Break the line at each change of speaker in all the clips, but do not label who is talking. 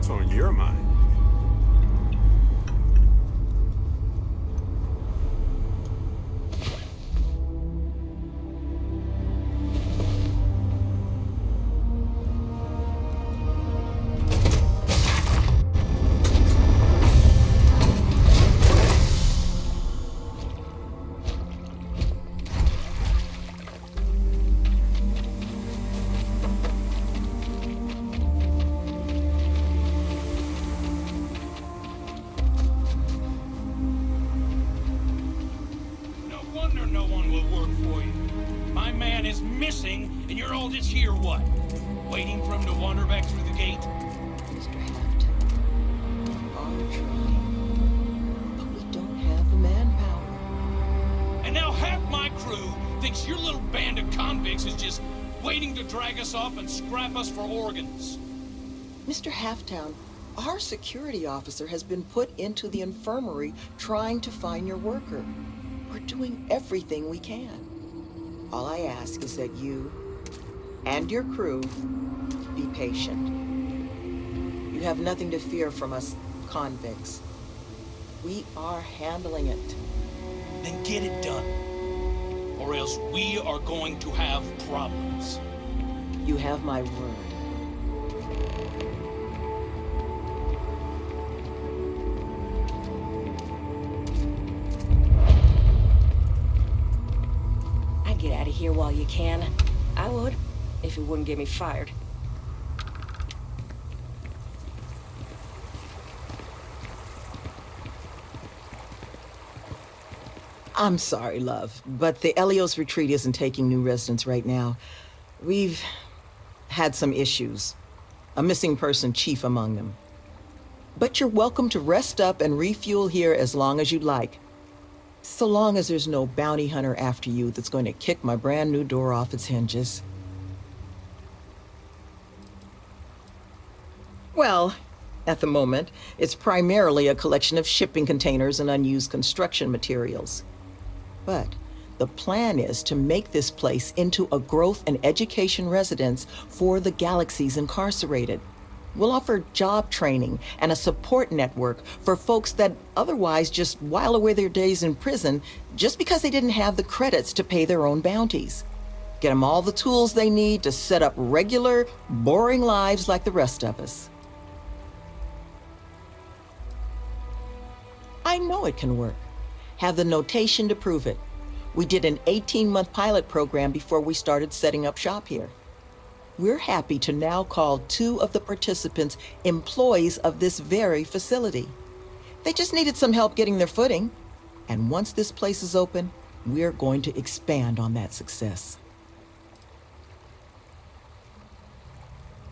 What's on your mind?
No one will work for you. My man is missing, and you're all just here, what? Waiting for him to wander back through the gate?
Mr. Haft, we are trying, but we don't have the manpower.
And now half my crew thinks your little band of convicts is just waiting to drag us off and scrap us for organs.
Mr. Halftown, our security officer has been put into the infirmary trying to find your worker. We're doing everything we can. All I ask is that you and your crew be patient. You have nothing to fear from us convicts. We are handling it.
Then get it done. Or else we are going to have problems.
You have my word.
Get out of here while you can. I would, if it wouldn't get me fired.
I'm sorry, love, but the Elios retreat isn't taking new residents right now. We've had some issues. A missing person chief among them. But you're welcome to rest up and refuel here as long as you'd like. So long as there's no bounty hunter after you that's going to kick my brand new door off its hinges. Well, at the moment, it's primarily a collection of shipping containers and unused construction materials. But the plan is to make this place into a growth and education residence for the galaxy's incarcerated. We'll offer job training and a support network for folks that otherwise just while away their days in prison just because they didn't have the credits to pay their own bounties. Get them all the tools they need to set up regular, boring lives like the rest of us. I know it can work. Have the notation to prove it. We did an 18-month pilot program before we started setting up shop here. We're happy to now call 2 of the participants employees of this very facility. They just needed some help getting their footing. And once this place is open, we're going to expand on that success.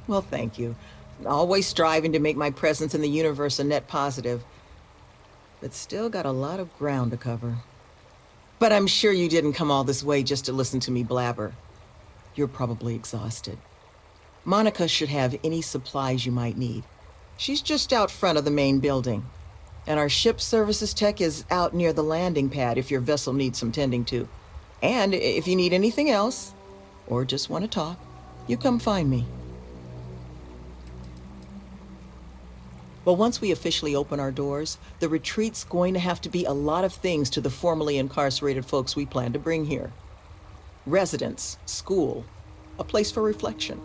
Well, thank you. Always striving to make my presence in the universe a net positive, but still got a lot of ground to cover. But I'm sure you didn't come all this way just to listen to me blabber. You're probably exhausted. Monica should have any supplies you might need. She's just out front of the main building. And our ship services tech is out near the landing pad if your vessel needs some tending to. And if you need anything else, or just want to talk, you come find me. But once we officially open our doors, the retreat's going to have to be a lot of things to the formerly incarcerated folks we plan to bring here. Residence, school, a place for reflection.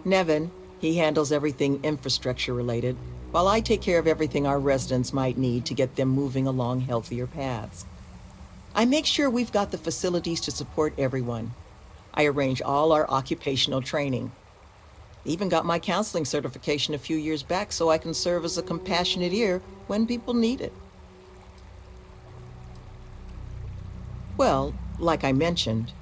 Nevin, he handles everything infrastructure related, while I take care of everything our residents might need to get them moving along healthier paths. I make sure we've got the facilities to support everyone. I arrange all our occupational training. Even got my counseling certification a few years back so I can serve as a compassionate ear when people need it. Well, like I mentioned,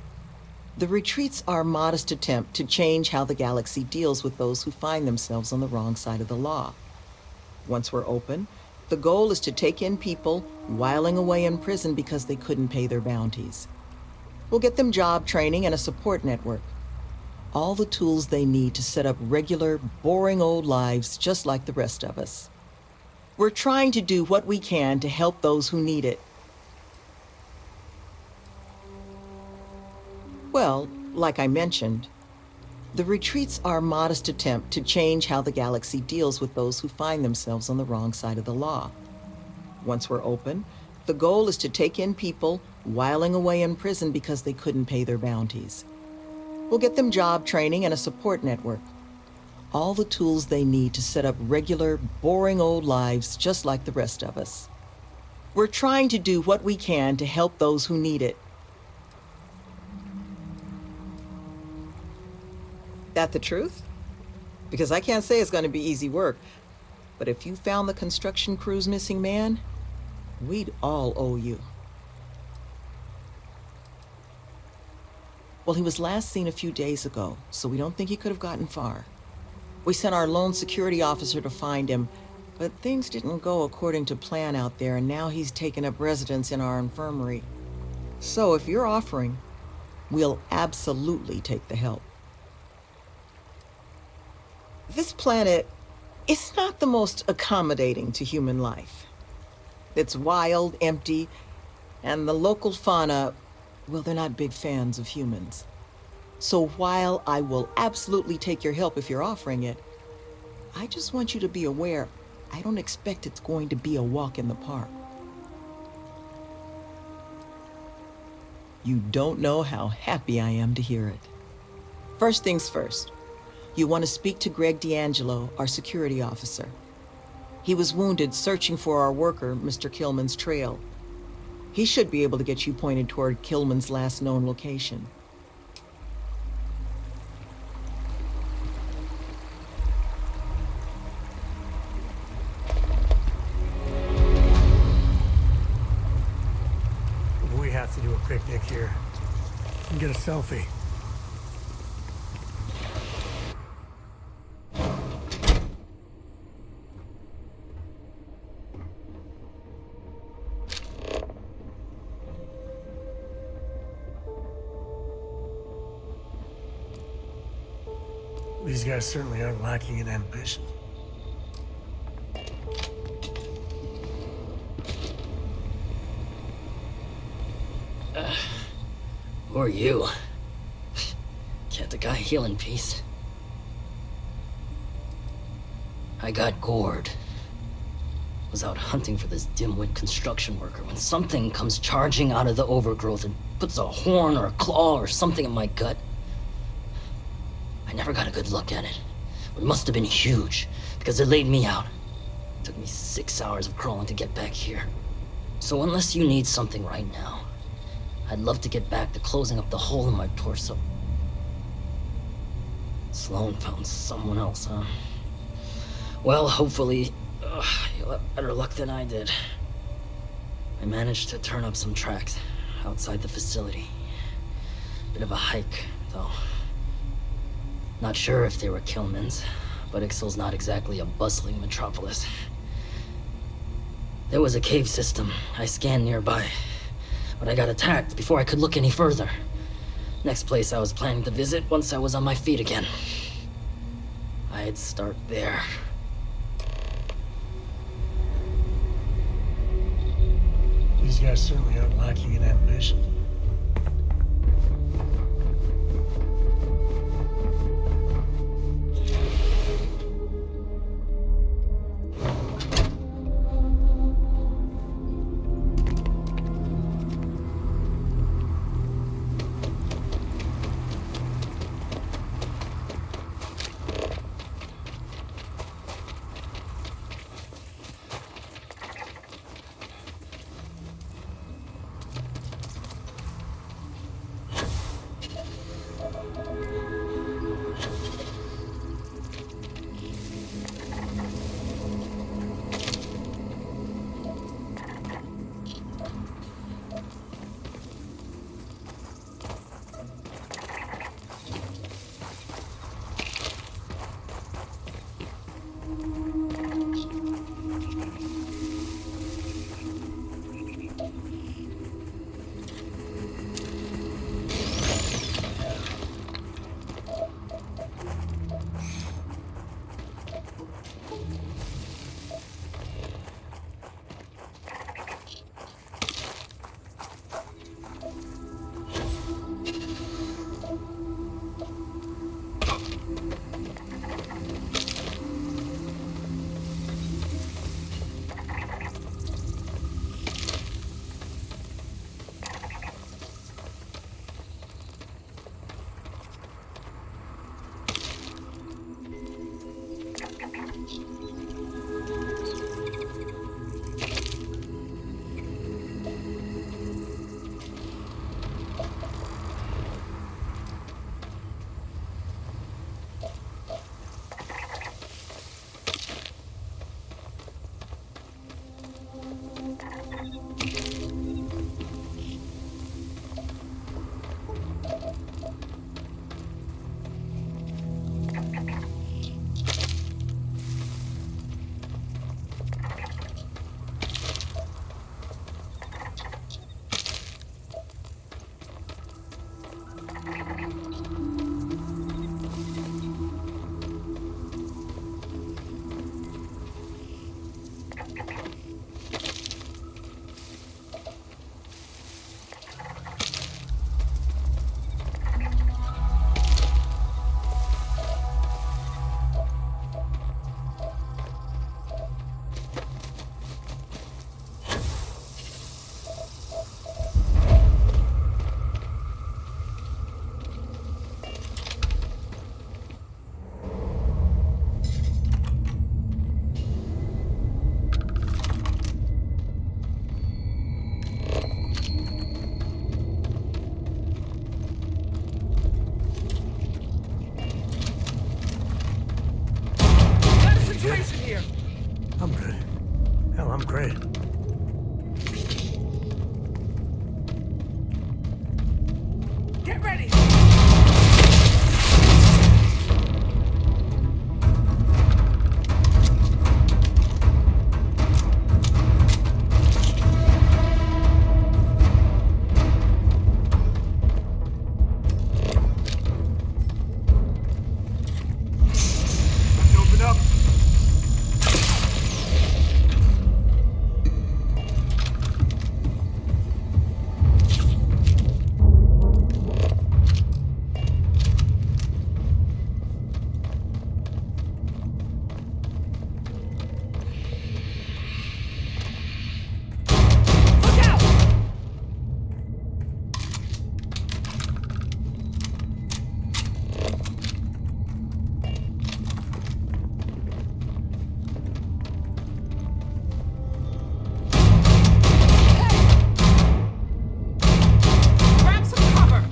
the retreat's our modest attempt to change how the galaxy deals with those who find themselves on the wrong side of the law. Once we're open, the goal is to take in people whiling away in prison because they couldn't pay their bounties. We'll get them job training and a support network. All the tools they need to set up regular, boring old lives just like the rest of us. We're trying to do what we can to help those who need it. Well, like I mentioned, The retreats are a modest attempt to change how the galaxy deals with those who find themselves on the wrong side of the law. Once we're open, the goal is to take in people whiling away in prison because they couldn't pay their bounties. We'll get them job training and a support network. All the tools they need to set up regular, boring old lives just like the rest of us. We're trying to do what we can to help those who need it. That the truth? Because I can't say it's going to be easy work, but if you found the construction crew's missing man, we'd all owe you. Well, he was last seen a few days ago, so we don't think he could have gotten far. We sent our lone security officer to find him, but things didn't go according to plan out there, and now he's taken up residence in our infirmary. So if you're offering, we'll absolutely take the help. This planet is not the most accommodating to human life. It's wild, empty, and the local fauna, well, they're not big fans of humans. So while I will absolutely take your help if you're offering it, I just want you to be aware, I don't expect it's going to be a walk in the park. You don't know how happy I am to hear it. First things first. You want to speak to Greg D'Angelo, our security officer. He was wounded searching for our worker, Mr. Killman's trail. He should be able to get you pointed toward Killman's last known location.
We have to do a picnic here and get a selfie. These guys certainly aren't lacking in ambition.
Who are you? Can't the guy heal in peace? I got gored. Was out hunting for this dimwit construction worker when something comes charging out of the overgrowth and puts a horn or a claw or something in my gut. I never got a good look at it, but it must have been huge, because it laid me out. It took me 6 hours of crawling to get back here. So unless you need something right now, I'd love to get back to closing up the hole in my torso. Sloan found someone else, huh? Well, hopefully, you'll have better luck than I did. I managed to turn up some tracks outside the facility. Bit of a hike, though. Not sure if they were Killman's, but Ixal's not exactly a bustling metropolis. There was a cave system I scanned nearby, but I got attacked before I could look any further. Next place I was planning to visit once I was on my feet again. I'd start there.
These guys certainly aren't lacking in ambition. Great.
Get ready!
Let's open up.
Look out! Grab some cover!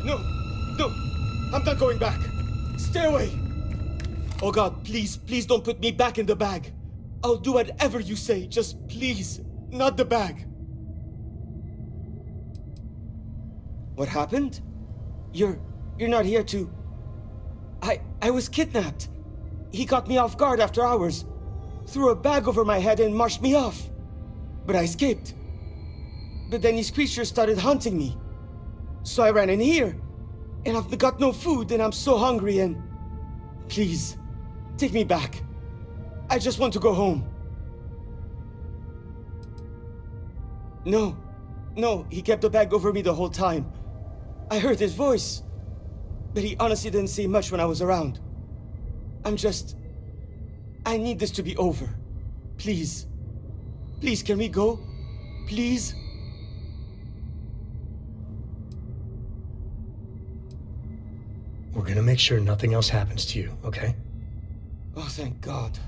No, no, I'm not going back. Stay away. Oh God, please, please don't put me back in the bag. I'll do whatever you say, just please, not the bag. What happened? You're not here to... I was kidnapped. He caught me off guard after hours, threw a bag over my head and marched me off. But I escaped. But then these creatures started hunting me. So I ran in here, and I've got no food, and I'm so hungry, and... Please, take me back. I just want to go home. No, he kept the bag over me the whole time. I heard his voice, but he honestly didn't say much when I was around. I need this to be over. Please. Please, can we go? Please?
We're gonna make sure nothing else happens to you, okay?
Oh, thank God.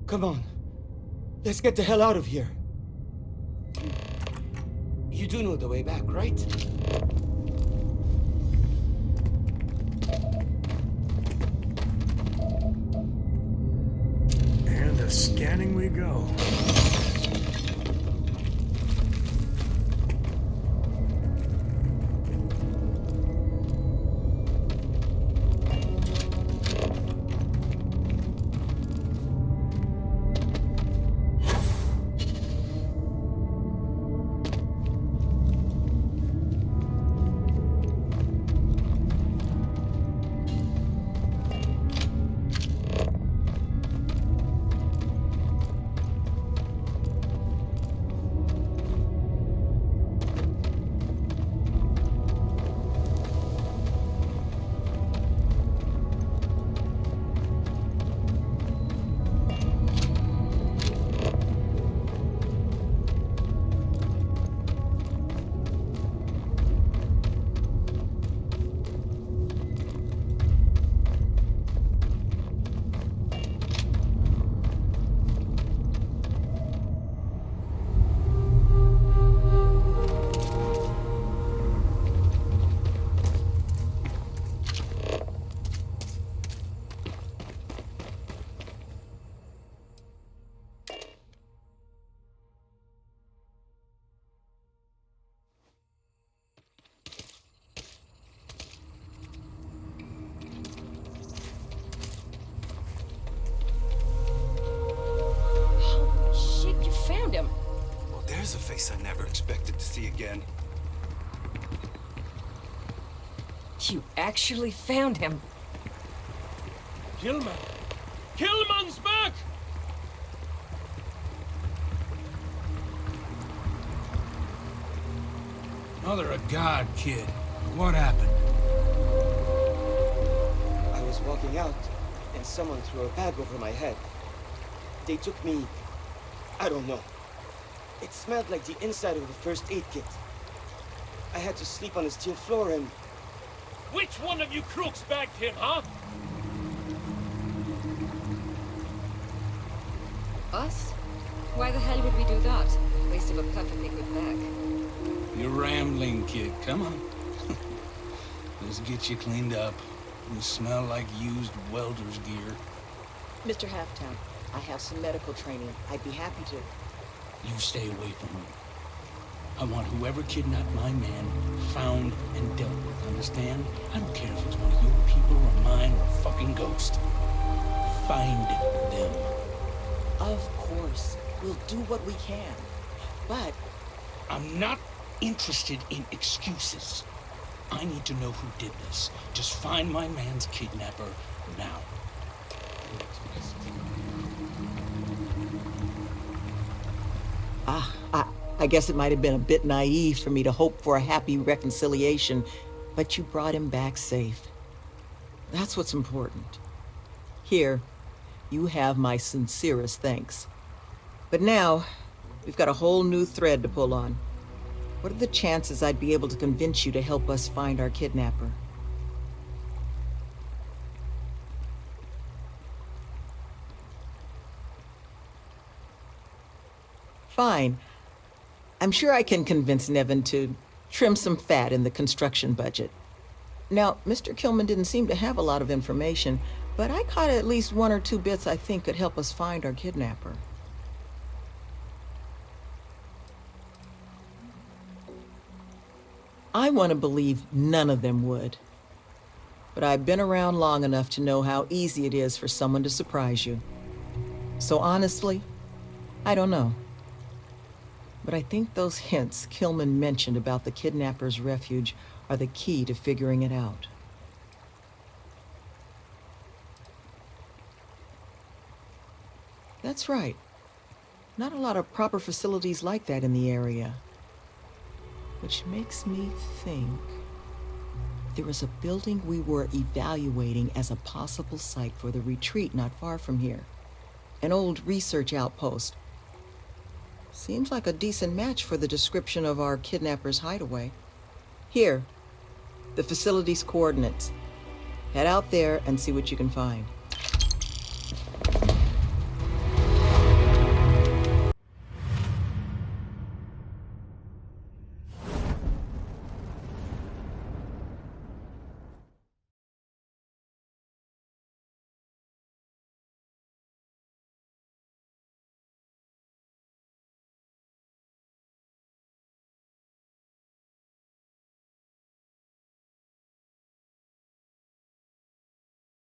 Come on. Let's get the hell out of here. You do know the way back, right?
And scanning we go.
There's a face I never expected to see again.
You actually found him.
Killman! Killman's back! Mother of God, kid. What happened?
I was walking out, and someone threw a bag over my head. They took me... I don't know. It smelled like the inside of the first aid kit. I had to sleep on the steel floor, and
Which one of you crooks bagged him, huh?
Us? Why the hell would we do that? Waste of a perfectly good bag.
You're rambling, kid. Come on. Let's get you cleaned up. You smell like used welder's gear.
Mr. Halftown, I have some medical training. I'd be happy to.
You stay away from me. I want whoever kidnapped my man found and dealt with, understand? I don't care if it's one of your people or mine or a fucking ghost. Find them.
Of course. We'll do what we can. But
I'm not interested in excuses. I need to know who did this. Just find my man's kidnapper now.
I guess it might have been a bit naive for me to hope for a happy reconciliation, but you brought him back safe. That's what's important. Here, you have my sincerest thanks. But now, we've got a whole new thread to pull on. What are the chances I'd be able to convince you to help us find our kidnapper? Fine. I'm sure I can convince Nevin to trim some fat in the construction budget. Now, Mr. Kilman didn't seem to have a lot of information, but I caught at least one or two bits I think could help us find our kidnapper. I want to believe none of them would. But I've been around long enough to know how easy it is for someone to surprise you. So honestly, I don't know. But I think those hints Kilman mentioned about the kidnapper's refuge are the key to figuring it out. That's right. Not a lot of proper facilities like that in the area. Which makes me think there was a building we were evaluating as a possible site for the retreat not far from here. An old research outpost. Seems like a decent match for the description of our kidnapper's hideaway. Here, the facility's coordinates. Head out there and see what you can find.